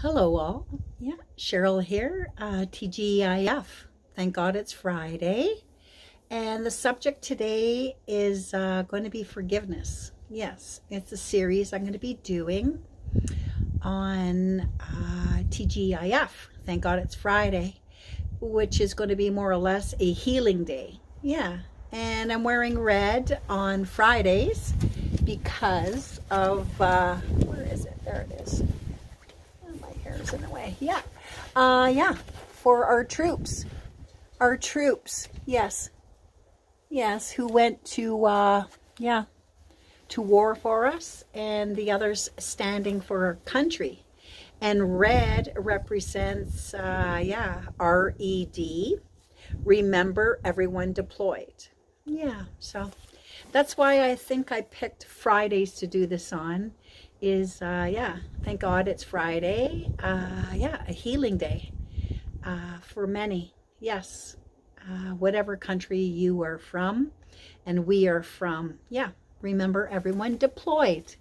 Hello all. Yeah, Cheryl here, TGIF. Thank God it's Friday. And the subject today is going to be forgiveness. Yes, it's a series I'm going to be doing on TGIF. Thank God it's Friday, which is going to be more or less a healing day. Yeah, and I'm wearing red on Fridays because of, where is it? There it is. In the way. Yeah. Yeah. For our troops. Yes. Yes. Who went to, to war for us, and the others standing for our country. And red represents, R-E-D. Remember everyone deployed. Yeah. So that's why I think I picked Fridays to do this on. Is thank God it's Friday. A healing day for many. Yes, whatever country you are from and we are from. Yeah, remember everyone deployed.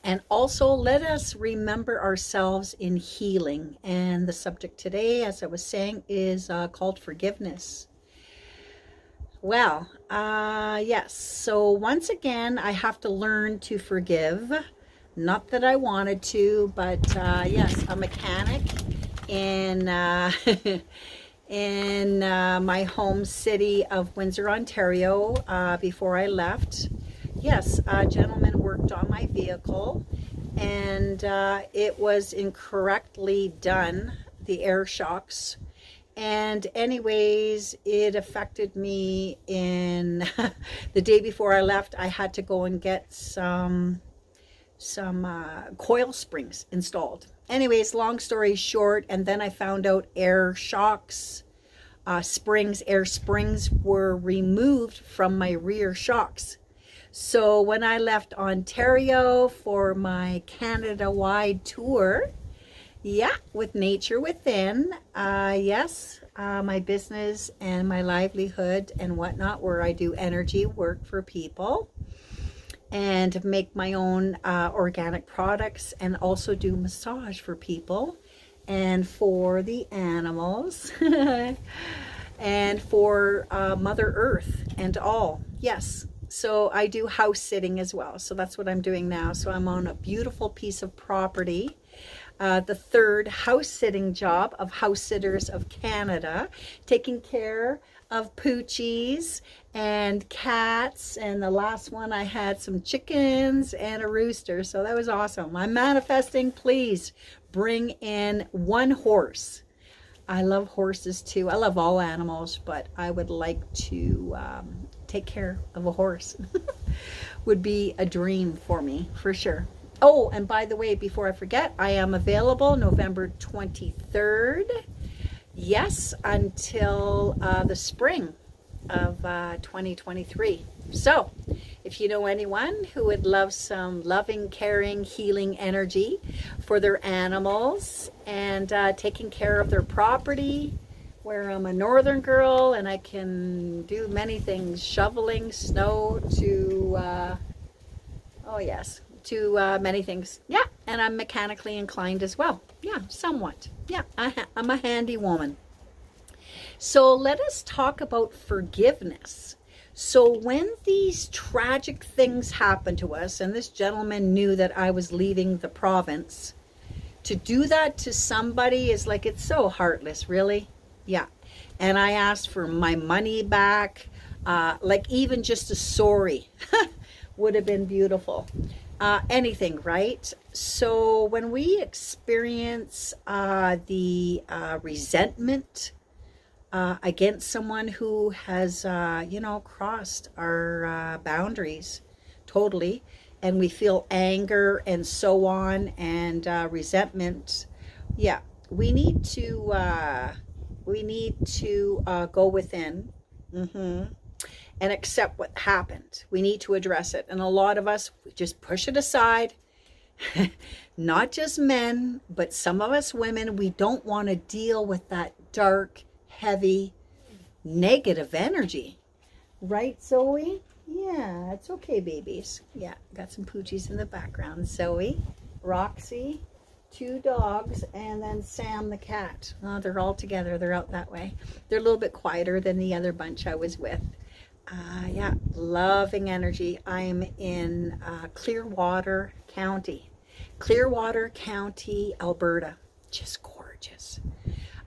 And also let us remember ourselves in healing. And the subject today, as I was saying, is called forgiveness. Well, yes, so once again, I have to learn to forgive. Not that I wanted to, but yes, a mechanic in, in my home city of Windsor, Ontario, before I left. Yes, a gentleman worked on my vehicle, and it was incorrectly done, the air shocks. And anyways, it affected me in the day before I left. I had to go and get some coil springs installed. Anyways, long story short, and then I found out air shocks, air springs were removed from my rear shocks. So when I left Ontario for my Canada-wide tour, yeah, with Nature Within, yes, my business and my livelihood and whatnot, where I do energy work for people and make my own organic products, and also do massage for people and for the animals and for Mother Earth and all. Yes. So I do house sitting as well. So that's what I'm doing now. So I'm on a beautiful piece of property. The third house sitting job of House Sitters of Canada, taking care of poochies and cats, and the last one I had some chickens and a rooster, so that was awesome. I'm manifesting, please bring in one horse. I love horses too. I love all animals, but I would like to take care of a horse. Would be a dream for me, for sure. Oh, and by the way, before I forget, I am available November 23rd. Yes, until the spring of 2023. So, if you know anyone who would love some loving, caring, healing energy for their animals and taking care of their property, where I'm a northern girl and I can do many things, shoveling snow to, oh yes, to many things. Yeah, and I'm mechanically inclined as well. Yeah, somewhat. Yeah, I'm a handy woman. So let us talk about forgiveness. So when these tragic things happen to us, and this gentleman knew that I was leaving the province, to do that to somebody is like, it's so heartless, really. Yeah. And I asked for my money back, like even just a sorry would have been beautiful. Anything, right? So when we experience the resentment against someone who has, you know, crossed our boundaries totally, and we feel anger and so on, and resentment, yeah, we need to go within. And accept what happened. We need to address it. And a lot of us, we just push it aside. Not just men, but some of us women, we don't want to deal with that dark, heavy, negative energy. Right, Zoe? Yeah, it's okay, babies. Yeah, got some poochies in the background. Zoe, Roxy, 2 dogs, and then Sam the cat. Oh, they're all together. They're out that way. They're a little bit quieter than the other bunch I was with. Yeah, loving energy. I'm in Clearwater County. Clearwater County, Alberta. Just gorgeous.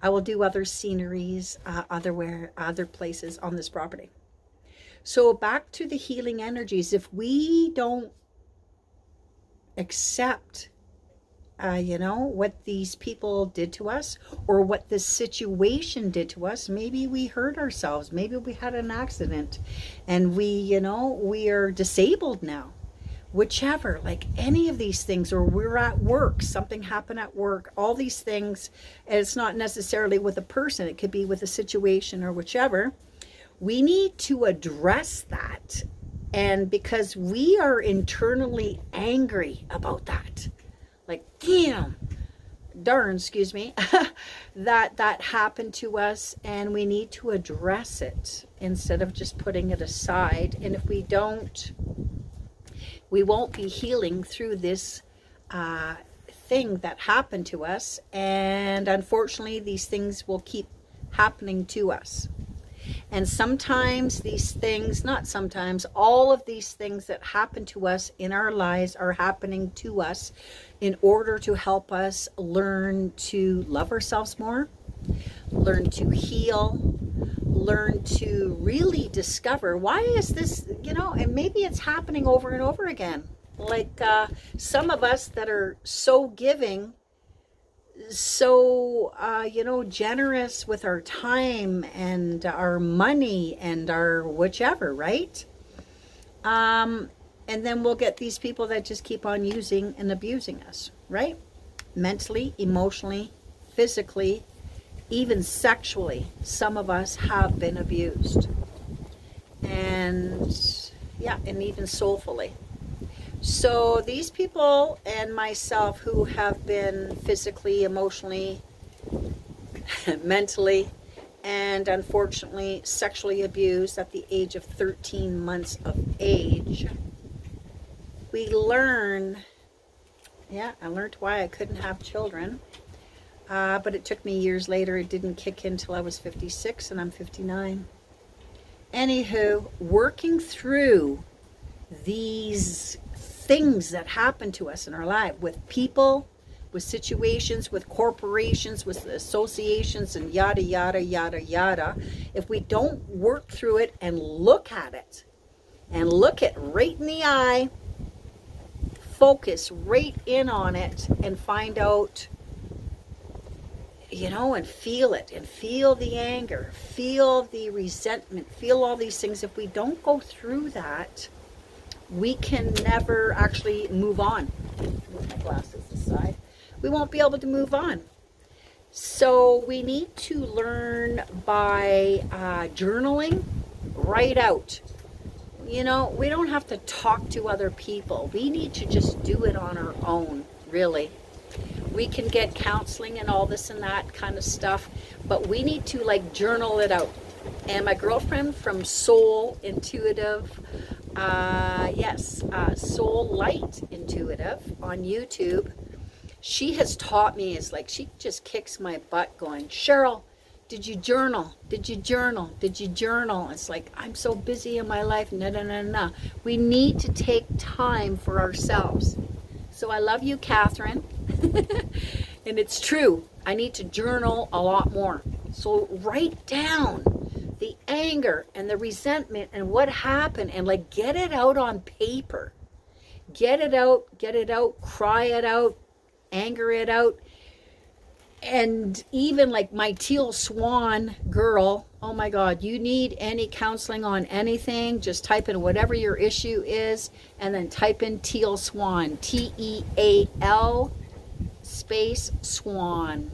I will do other sceneries, other places on this property. So back to the healing energies. If we don't accept you know, what these people did to us, or what this situation did to us, maybe we hurt ourselves, maybe we had an accident and we, you know, we are disabled now, whichever, like any of these things, or we're at work, something happened at work, all these things, and it's not necessarily with a person, it could be with a situation or whichever. We need to address that, and because we are internally angry about that, like, darn, excuse me, that happened to us, and we need to address it instead of just putting it aside. And if we don't, we won't be healing through this thing that happened to us. And unfortunately, these things will keep happening to us. And sometimes these things, not sometimes, all of these things that happen to us in our lives are happening to us in order to help us learn to love ourselves more, learn to heal, learn to really discover, why is this, you know, and maybe it's happening over and over again. Like some of us that are so giving, so you know, generous with our time and our money and our whichever, right? And then we'll get these people that just keep on using and abusing us, right? Mentally, emotionally, physically, even sexually. Some of us have been abused, and yeah, and even soulfully. So these people and myself who have been physically, emotionally, mentally, and unfortunately sexually abused at the age of 13 months of age, we learn, yeah, I learned why I couldn't have children, but it took me years later. It didn't kick in until I was 56, and I'm 59. Anywho, working through these things that happen to us in our life, with people, with situations, with corporations, with associations, and yada, yada, yada, yada. If we don't work through it and look at it, and look it right in the eye, focus right in on it, and find out, you know, and feel it, and feel the anger, feel the resentment, feel all these things. If we don't go through that, we can never actually move on. Move my glasses aside. We won't be able to move on. So we need to learn by journaling, write out. You know, we don't have to talk to other people. We need to just do it on our own, really. We can get counseling and all this and that kind of stuff, but we need to like journal it out. And my girlfriend from Soul Intuitive, Soul Light Intuitive on YouTube, she has taught me, is like, she just kicks my butt going, Cheryl, did you journal? Did you journal? Did you journal? It's like, I'm so busy in my life. No. We need to take time for ourselves. So I love you, Catherine. And it's true. I need to journal a lot more. So write down the anger and the resentment and what happened, and like get it out on paper. Get it out, cry it out, anger it out. And even like my Teal Swan girl, oh my God, you need any counseling on anything, just type in whatever your issue is, and then type in Teal Swan, T-E-A-L space Swan,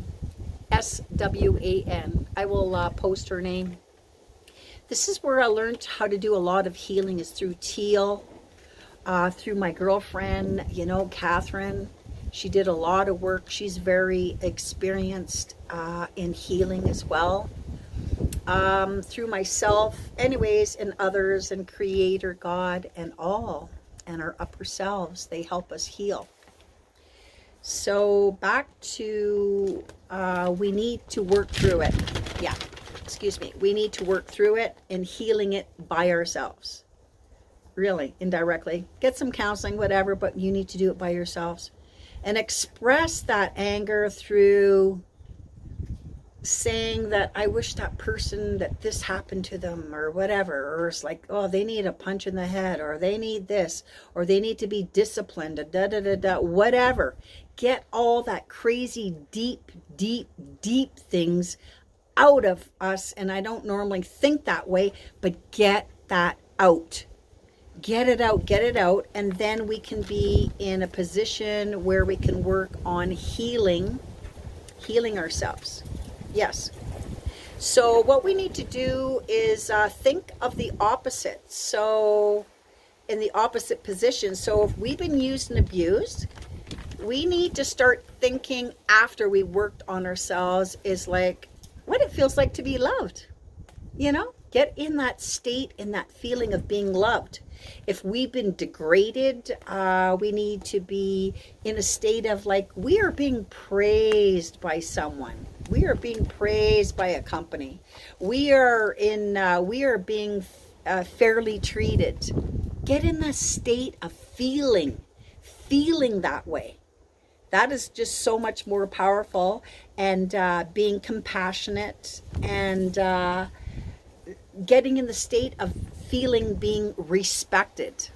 S-W-A-N. I will post her name. This is where I learned how to do a lot of healing, is through Teal, through my girlfriend, you know, Catherine. She did a lot of work. She's very experienced in healing as well. Through myself, anyways, and others, and Creator, God, and all, and our upper selves, they help us heal. So back to, we need to work through it. Yeah, excuse me. We need to work through it and healing it by ourselves. Really, indirectly. Get some counseling, whatever, but you need to do it by yourselves. And express that anger through saying that I wish that person that this happened to them or whatever, or it's like, oh, they need a punch in the head, or they need this, or they need to be disciplined, da da da da, whatever. Get all that crazy deep things out of us. And I don't normally think that way, but get that out. Get it out, and then we can be in a position where we can work on healing ourselves. Yes. So what we need to do is think of the opposite. So in the opposite position. So if we've been used and abused, we need to start thinking after we worked on ourselves is like what it feels like to be loved. You know, get in that state, in that feeling of being loved. If we've been degraded, we need to be in a state of like we are being praised by someone. We are being praised by a company. We are being fairly treated. Get in the state of feeling that way. That is just so much more powerful, and being compassionate and getting in the state of feeling being respected.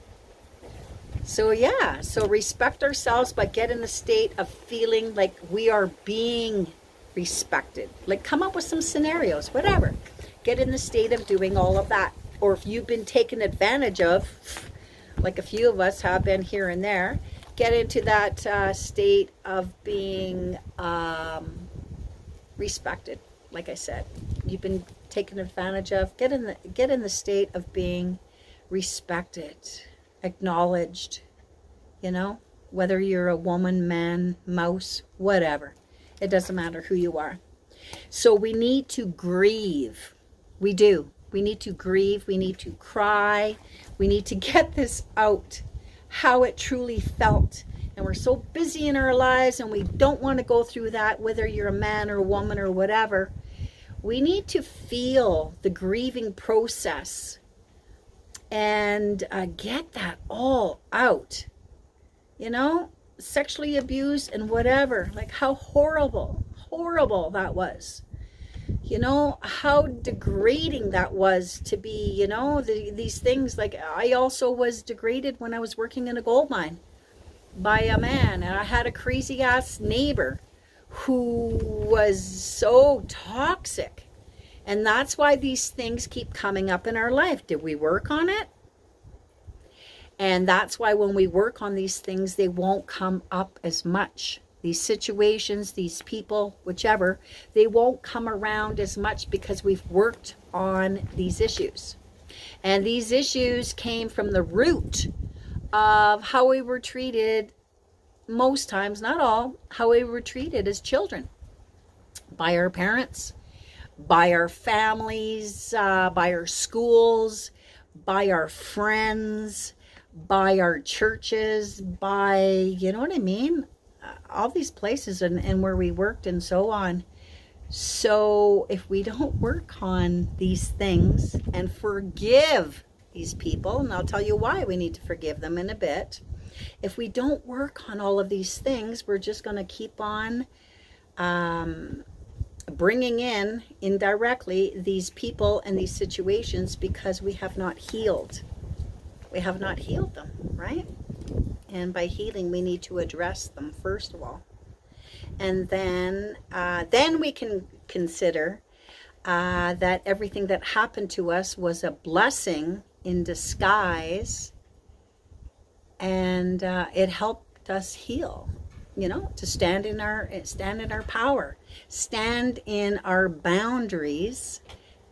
So yeah, so respect ourselves, but get in the state of feeling like we are being respected. Like come up with some scenarios, whatever. Get in the state of doing all of that. Or if you've been taken advantage of, like a few of us have been here and there, get into that state of being respected. Like I said, you've been taken advantage of. Get in the state of being respected, acknowledged. You know, whether you're a woman, man, mouse, whatever. It doesn't matter who you are. So we need to grieve. We do. We need to grieve. We need to cry. We need to get this out, how it truly felt. And we're so busy in our lives and we don't want to go through that, whether you're a man or a woman or whatever. We need to feel the grieving process and get that all out. You know, sexually abused and whatever, like how horrible that was. You know, how degrading that was to be, you know, these things. Like I also was degraded when I was working in a gold mine by a man, and I had a crazy ass neighbor who was so toxic. And that's why these things keep coming up in our life. Did we work on it? And that's why when we work on these things, they won't come up as much. These situations, these people, whichever, they won't come around as much because we've worked on these issues. And these issues came from the root of how we were treated, most times, not all, how we were treated as children. By our parents, by our families, by our schools, by our friends, by our churches, by, you know what I mean? All these places and where we worked and so on. So if we don't work on these things and forgive these people, and I'll tell you why we need to forgive them in a bit. If we don't work on all of these things, we're just going to keep on bringing in indirectly these people and these situations because we have not healed. We have not healed them, right? And by healing, we need to address them first of all. And then we can consider that everything that happened to us was a blessing in disguise, and it helped us heal. You know, to stand in our power, stand in our boundaries,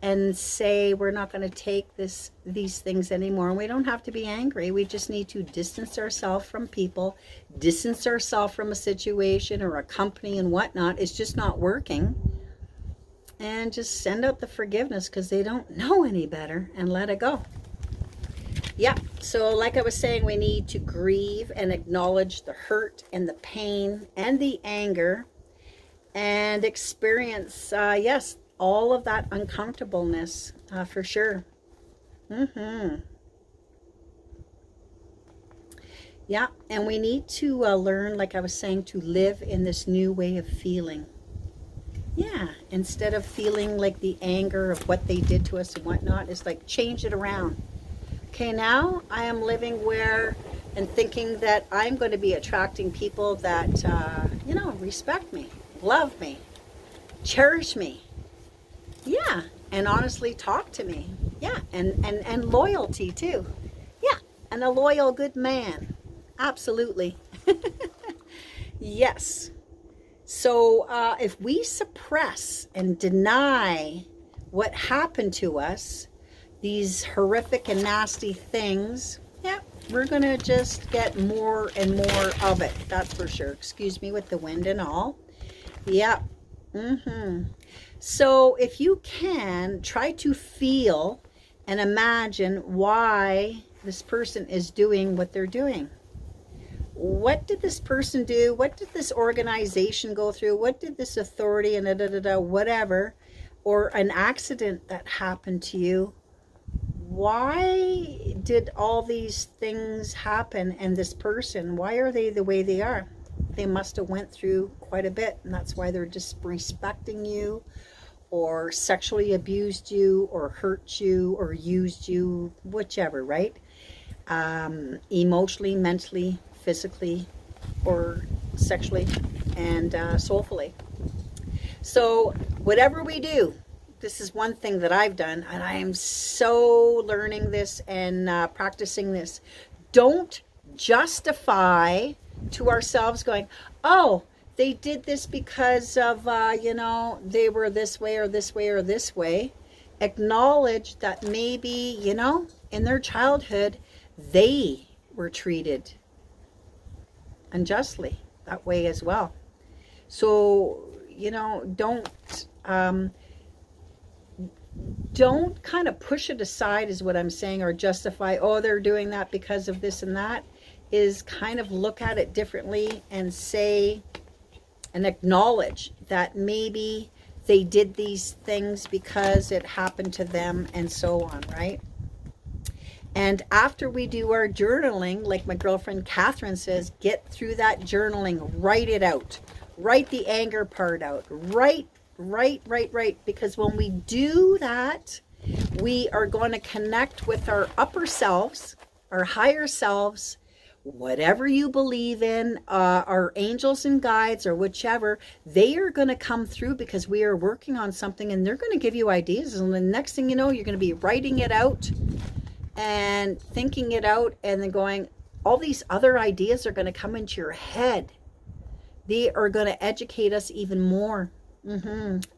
and say we're not going to take these things anymore. And we don't have to be angry. We just need to distance ourselves from people, distance ourselves from a situation or a company and whatnot. It's just not working. And just send out the forgiveness because they don't know any better, and let it go. Yeah, so like I was saying, we need to grieve and acknowledge the hurt and the pain and the anger and experience, yes, all of that uncomfortableness, for sure. Yeah, and we need to learn, like I was saying, to live in this new way of feeling. Yeah, instead of feeling like the anger of what they did to us and whatnot, it's like change it around. Okay, now I am living where and thinking that I'm going to be attracting people that, you know, respect me, love me, cherish me. Yeah, and honestly talk to me. Yeah, and loyalty too. Yeah, and a loyal good man. Absolutely. Yes. So if we suppress and deny what happened to us, these horrific and nasty things, yeah, we're going to just get more and more of it. That's for sure. Excuse me with the wind and all. Yeah. So if you can, try to feel and imagine why this person is doing what they're doing. What did this person do? What did this organization go through? What did this authority and whatever, or an accident that happened to you? Why did all these things happen? And this person, why are they the way they are? They must have went through quite a bit, and that's why they're disrespecting you, or sexually abused you, or hurt you, or used you, whichever, right? Emotionally, mentally, physically, or sexually, and soulfully. So whatever we do, this is one thing that I've done, and I am so learning this and practicing this. Don't justify to ourselves going, oh, they did this because of, you know, they were this way or this way or this way. Acknowledge that maybe, you know, in their childhood, they were treated unjustly that way as well. So, you know, don't kind of push it aside is what I'm saying, or justify, oh, they're doing that because of this and that. Is kind of look at it differently and say and acknowledge that maybe they did these things because it happened to them and so on, right? And after we do our journaling, like my girlfriend Catherine says, get through that journaling, write it out, write the anger part out, write, because when we do that, we are going to connect with our upper selves, our higher selves, whatever you believe in, our angels and guides or whichever, they are going to come through because we are working on something, and they're going to give you ideas. And the next thing you know, you're going to be writing it out and thinking it out, and then going, all these other ideas are going to come into your head. They are going to educate us even more,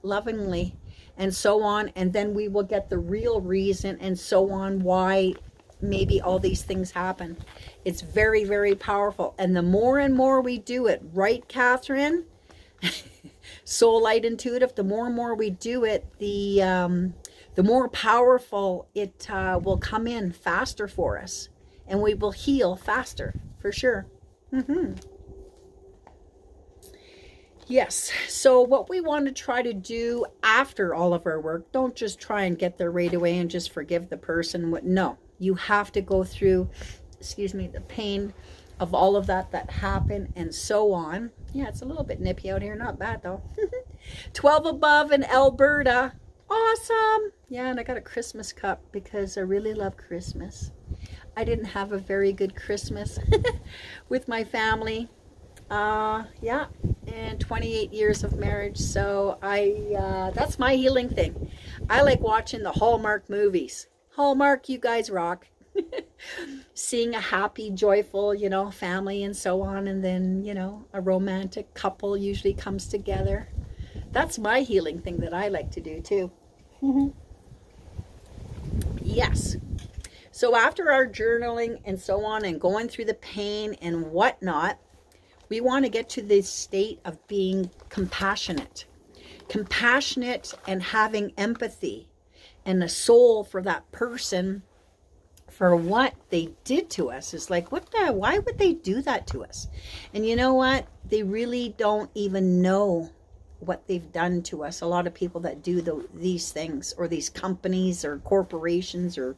lovingly, and so on. And then we will get the real reason and so on why maybe all these things happen. It's very, very powerful. And the more and more we do it, right, Catherine? Soul Light Intuitive, the more and more we do it, the more powerful it will come in faster for us. And we will heal faster, for sure. Yes, so what we want to try to do after all of our work, don't just try and get there right away and just forgive the person. No, you have to go through, excuse me, the pain of all of that happened and so on. Yeah, it's a little bit nippy out here. Not bad, though. 12 above in Alberta. Awesome. Yeah, and I got a Christmas cup because I really love Christmas. I didn't have a very good Christmas with my family. Yeah, and 28 years of marriage. So that's my healing thing. I like watching the Hallmark movies. Hallmark, you guys rock. Seeing a happy, joyful, you know, family and so on. And then, you know, a romantic couple usually comes together. That's my healing thing that I like to do too. Yes. So after our journaling and so on and going through the pain and whatnot, we want to get to this state of being compassionate. Compassionate and having empathy and a soul for that person for what they did to us. It's like, why would they do that to us? And you know what? They really don't even know what they've done to us. A lot of people that do these things, or these companies or corporations or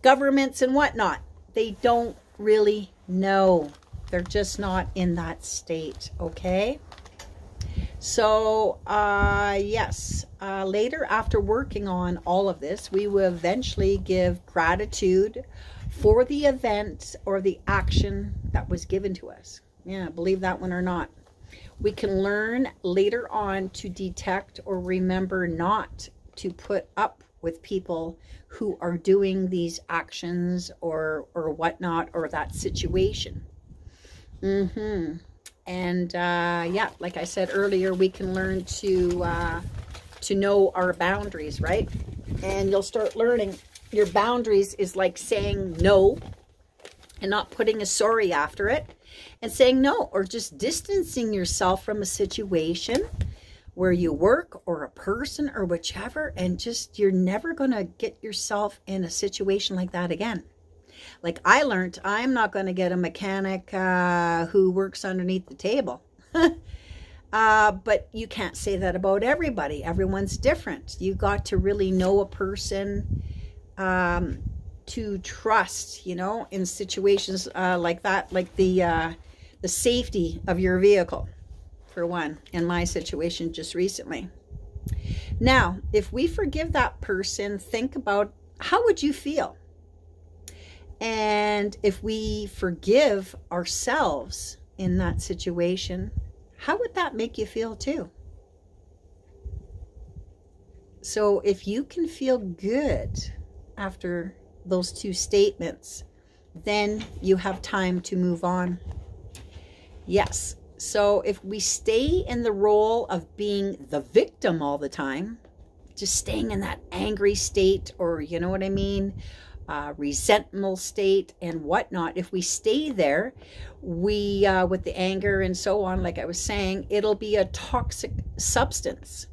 governments and whatnot, they don't really know. They're just not in that state, okay? So, yes, later after working on all of this, we will eventually give gratitude for the event or the action that was given to us. Yeah, believe that one or not. We can learn later on to detect or remember not to put up with people who are doing these actions or whatnot, or that situation. And yeah, like I said earlier, we can learn to know our boundaries, right? And you'll start learning your boundaries is like saying no and not putting a sorry after it, and saying no, or just distancing yourself from a situation where you work or a person or whichever, and just you're never going to get yourself in a situation like that again. Like I learned, I'm not going to get a mechanic who works underneath the table. But you can't say that about everybody. Everyone's different. You got to really know a person to trust, you know, in situations like that, like the safety of your vehicle, for one, in my situation just recently. Now, if we forgive that person, think about how would you feel? And if we forgive ourselves in that situation, how would that make you feel too? So if you can feel good after those two statements, then you have time to move on. Yes. So if we stay in the role of being the victim all the time, just staying in that angry state, or you know what I mean, resentful state and whatnot, if we stay there, we with the anger and so on, like I was saying, it'll be a toxic substance,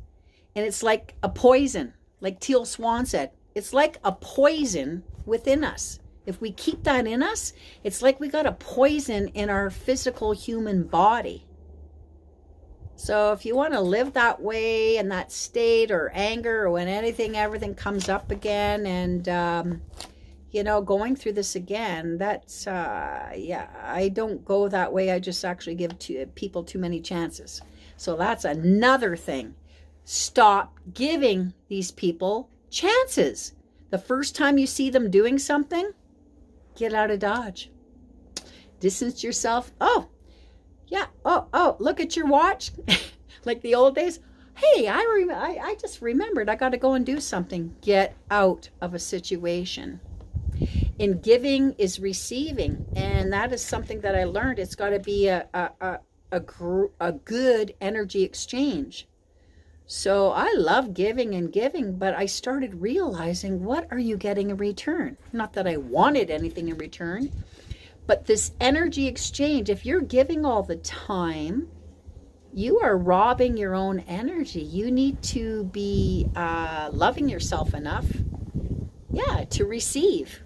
and it's like a poison. Like Teal Swan said, it's like a poison within us. If we keep that in us, it's like we got a poison in our physical human body. So if you want to live that way, in that state, or anger, or when everything comes up again, and you know, going through this again, that's yeah, I don't go that way. I just actually give people too many chances. So that's another thing. Stop giving these people chances. The first time you see them doing something, get out of Dodge. Distance yourself. Oh, yeah. Oh, look at your watch. Like the old days. Hey, I just remembered I got to go and do something. Get out of a situation. In giving is receiving. And that is something that I learned. It's got to be a good energy exchange. So I love giving and giving, but I started realizing, what are you getting in return? Not that I wanted anything in return, but this energy exchange, if you're giving all the time, you are robbing your own energy. You need to be loving yourself enough, yeah, to receive.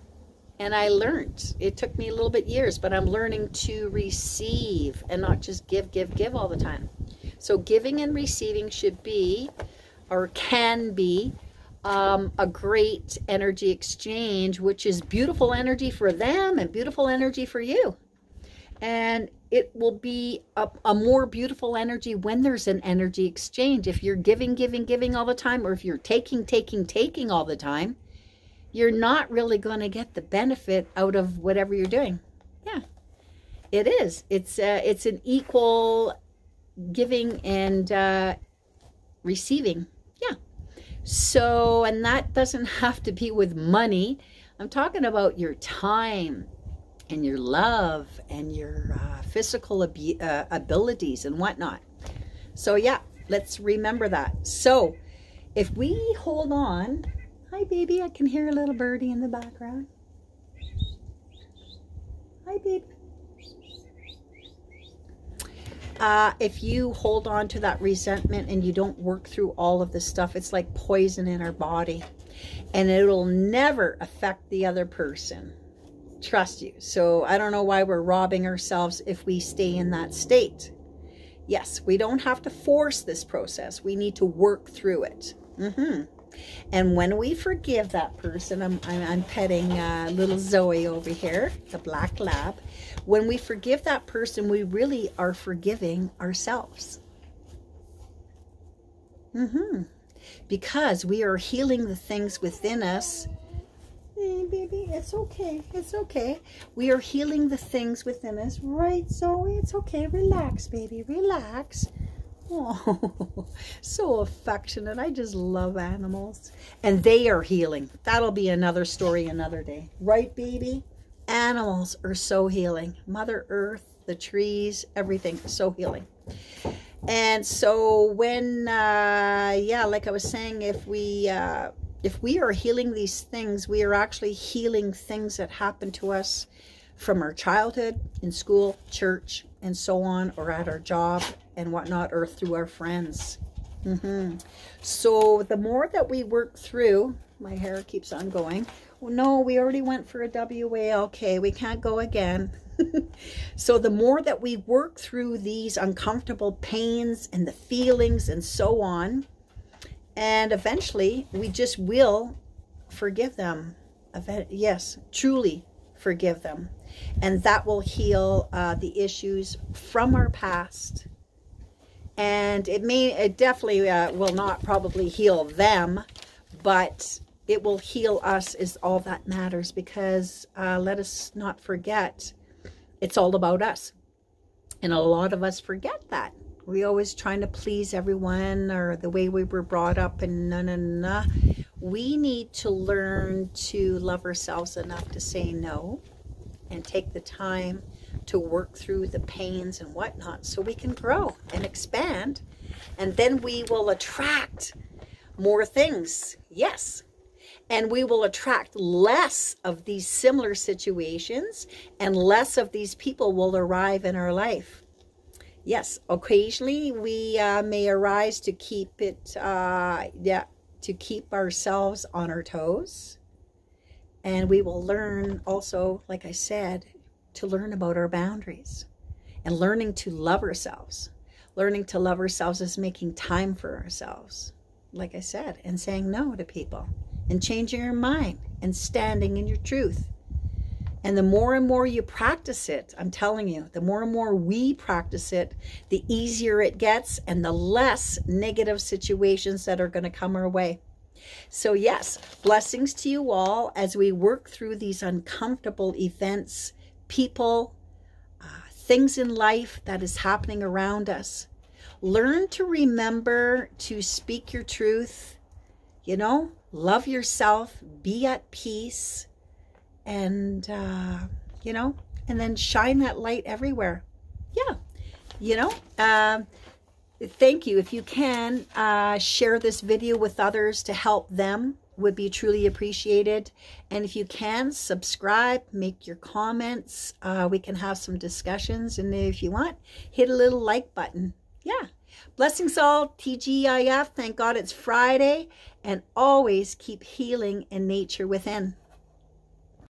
And I learned, it took me a little bit years, but I'm learning to receive and not just give all the time. So giving and receiving should be, or can be, a great energy exchange, which is beautiful energy for them and beautiful energy for you. And it will be a more beautiful energy when there's an energy exchange. If you're giving all the time, or if you're taking all the time, you're not really going to get the benefit out of whatever you're doing. Yeah, it is. It's an equal giving and receiving. Yeah. So, and that doesn't have to be with money. I'm talking about your time and your love and your physical abilities and whatnot. So yeah, let's remember that. So if we hold on, hi baby, I can hear a little birdie in the background. Hi baby. If you hold on to that resentment and you don't work through all of this stuff, it's like poison in our body, and it'll never affect the other person. Trust you. So I don't know why we're robbing ourselves if we stay in that state. Yes, we don't have to force this process. We need to work through it. And when we forgive that person, I'm petting little Zoe over here, the black lab. When we forgive that person, we really are forgiving ourselves. Because we are healing the things within us. Hey, baby, it's okay. It's okay. We are healing the things within us. Right, Zoe? It's okay. Relax, baby. Relax. Oh, so affectionate. I just love animals. And they are healing. That'll be another story another day. Right, baby? Animals are so healing. Mother Earth, the trees, everything, so healing. And so when, yeah, like I was saying, if we are healing these things, we are actually healing things that happen to us from our childhood, in school, church, and so on, or at our job and whatnot, or through our friends. So the more that we work through, my hair keeps on going. Well, no, we already went for a WA. Okay, we can't go again. So the more that we work through these uncomfortable pains and the feelings and so on, and eventually we just will forgive them. Yes, truly forgive them. And that will heal the issues from our past. And it definitely will not probably heal them, but it will heal us is all that matters, because let us not forget, it's all about us. And a lot of us forget that. We always trying to please everyone, or the way we were brought up, and we need to learn to love ourselves enough to say no and take the time to work through the pains and whatnot, so we can grow and expand, and then we will attract more things. Yes. And we will attract less of these similar situations, and less of these people will arrive in our life. Yes, occasionally we may arise to keep it, to keep ourselves on our toes. And we will learn also, like I said, to learn about our boundaries and learning to love ourselves. Learning to love ourselves is making time for ourselves, like I said, and saying no to people, and changing your mind and standing in your truth. And the more and more you practice it, I'm telling you, the more and more we practice it, the easier it gets, and the less negative situations that are going to come our way. So yes, blessings to you all as we work through these uncomfortable events, people, things in life that is happening around us. Learn to remember to speak your truth, you know, love yourself, be at peace, and, you know, and then shine that light everywhere. Yeah, you know, thank you. If you can, share this video with others to help them, would be truly appreciated. And if you can, subscribe, make your comments. We can have some discussions. And if you want, hit a little like button. Yeah. Blessings all, TGIF. Thank God it's Friday. And always keep healing in nature within.